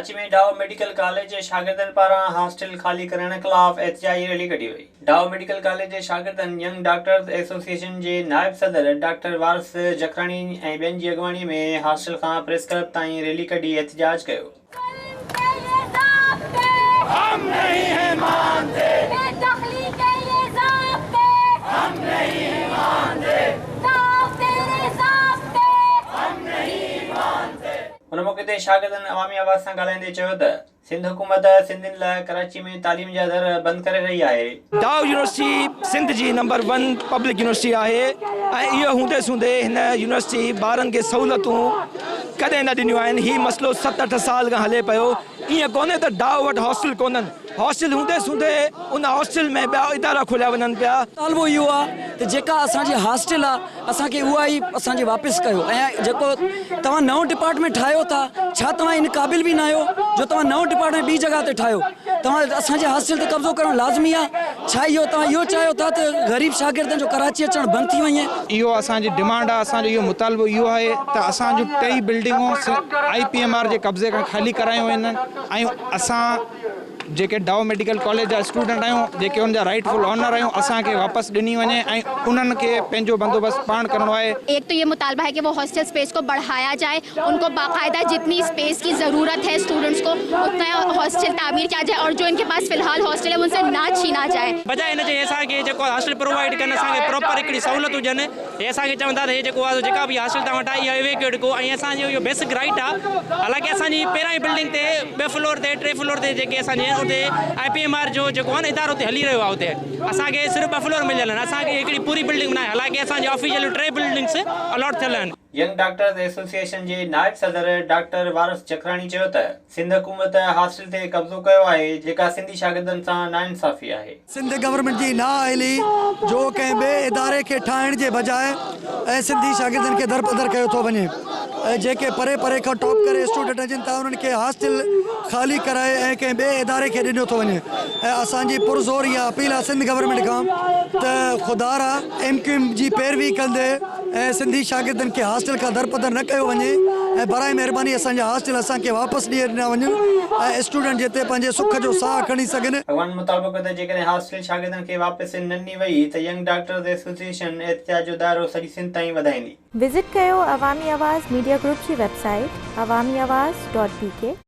कराची में डाउ medical college जे शागिर्दनि पारां हॉस्टल खाली करण खिलाफ़ एहतिजाजी रैली कढी वई। डाउ मेडिकल कॉलेज जे शागिर्दनि यंग डॉक्टर्स एसोसिएशन जे नायब सदर डॉक्टर वारिस जखरानी ऐं ॿियनि जी अॻुवाणी में हॉस्टल खां प्रेस क्लब ताईं रैली कढी एहतिजाज कयो। हम नहीं हैं मानते, हम नहीं मानते, उन मौके ते शागिर्दनि अवामी आवाज़ सां ॻाल्हाईंदे चयो त सिंध हुकूमत सिंधियुनि लाइ कराची में तालीम जा दर बंदि करे रही आहे। डाउ यूनिवर्सिटी सिंध जी नंबर 1 पब्लिक यूनिवर्सिटी आहे ऐं इहो हूंदे सूंदे हिन यूनिवर्सिटी ॿारनि खे सहूलियतूं कॾहिं न ॾिनियूं आहिनि। हीउ मसइलो 7-8 साल खां हले पियो। ईअं कोन्हे त डाउ वटि हॉस्टल कोन्हनि, हॉस्टल हूंदे सूंदे उन हॉस्टल में ॿिया इदारा खोलिया वञनि पिया। तालबो इहो आहे त जेका असांजी हॉस्टल आहे असांखे उहा ई असांजे वापसि कयो ऐं जेको तव्हां नओं डिपार्टमेंट ठाहियो था छा तव्हां इन क़ाबिल बि न आहियो जो तव्हां नओं डिपार्टमेंट ॿी जॻह ते ठाहियो। तव्हां असांजे हॉस्टल ते कब्ज़ो करणु लाज़मी आहे। छा इहो तव्हां इहो चाहियो था त ग़रीब शागिर्दनि जो कराची अचणु बंदि थी वञे? इहो असांजी डिमांड आहे। असांजो इहो मुतालबो इहो आहे त असांजूं टई बिल्डिंगूं IPMR जे कब्ज़े खां ख़ाली करायूं वञनि ऐं असां जेके डाउ मेडिकल कॉलेज जा स्टूडेंट आहियूं, जेके उनजा राइटफुल ऑनर आहियूं, असांखे वापसि ॾिनी वञे ऐं उन्हनि खे पंहिंजो बंदोबस्तु पाण करणो आहे। एक तो ये मुतालबा है कि वो हॉस्टल स्पेस को बढ़ाया जाए, उनको बाकायदा जितनी स्पेस की ज़रूरत है स्टूडेंट्स को उतना हॉस्टल तामीर किया जाए और जो इनके पास फ़िलहाल हॉस्टल है उनसे ना छीना जाए। बजाय इन जे असांखे जेको हॉस्टल प्रोवाइड कनि असांखे प्रॉपर हिकिड़ी सहूलियत हुजनि। हे असांखे चवंदा त हे जेको आहे जेका बि हॉस्टल तव्हां वटि आहे इवेक्यूएट को ऐं असांजो इहो बेसिक राइट आहे। हालांकि असांजी पहिरियां बिल्डिंग ते 2 फ्लोर ते 3 फ्लोर ते जेके असांजे उते IPMR जो जेको आहे न इदारो उते हली रहियो आहे। उते असांखे सिर्फ़ु 2 फ्लोर मिलियल आहिनि, असांखे हिकिड़ी पूरी बिल्डिंग न आहे। हालांकि असांजी ऑफिशियल 3 बिल्डिंग्स अलॉट थियल आहिनि। यंग डॉक्टर्स एसोसिएशन जे नायब सदर डॉक्टर वारिस जखरानी चयो त सिंध हुकूमत हॉस्टल ते कब्ज़ो कयो आहे जेका सिंधी शागिर्दनि सां नाइंसाफ़ी आहे। सिंध गवर्नमेंट जी नाअहली जो कंहिं ॿिए इदारे खे ठाहिण जे बजाए ऐं सिंधी शागिर्दनि खे दरबदर कयो थो वञे ऐं जेके परे परे खां टॉप करे स्टूडेंट अचनि था उन्हनि खे हॉस्टल ख़ाली कराए ऐं कंहिं ॿिए इदारे खे ॾिनो थो वञे। ऐं असांजी पुरज़ोर इहा अपील आहे सिंध गवर्नमेंट खां त ख़ुदारा MQM जी पैरवी कंदे ऐं सिंधी शागिर्दनि खे हॉस्टल खां दरबदर न कयो वञे ऐं बराए महिरबानी असांजा हॉस्टल असांखे वापसि ॾिना वञनि ऐं स्टूडेंट जिते पंहिंजे सुख जो साह खणी सघनि। भॻवान मुताबिक़ त जेकॾहिं हॉस्टल शागिर्दनि खे वापसि न ॾिनी वई त यंग डॉक्टर्स एसोसिएशन एहतिजाज जो दायरो सॼी सिंध ताईं वधाईंदी। विज़िट कयो अवामी आवाज़ मीडिया ग्रुप जी वेबसाइट awamiawaz.pk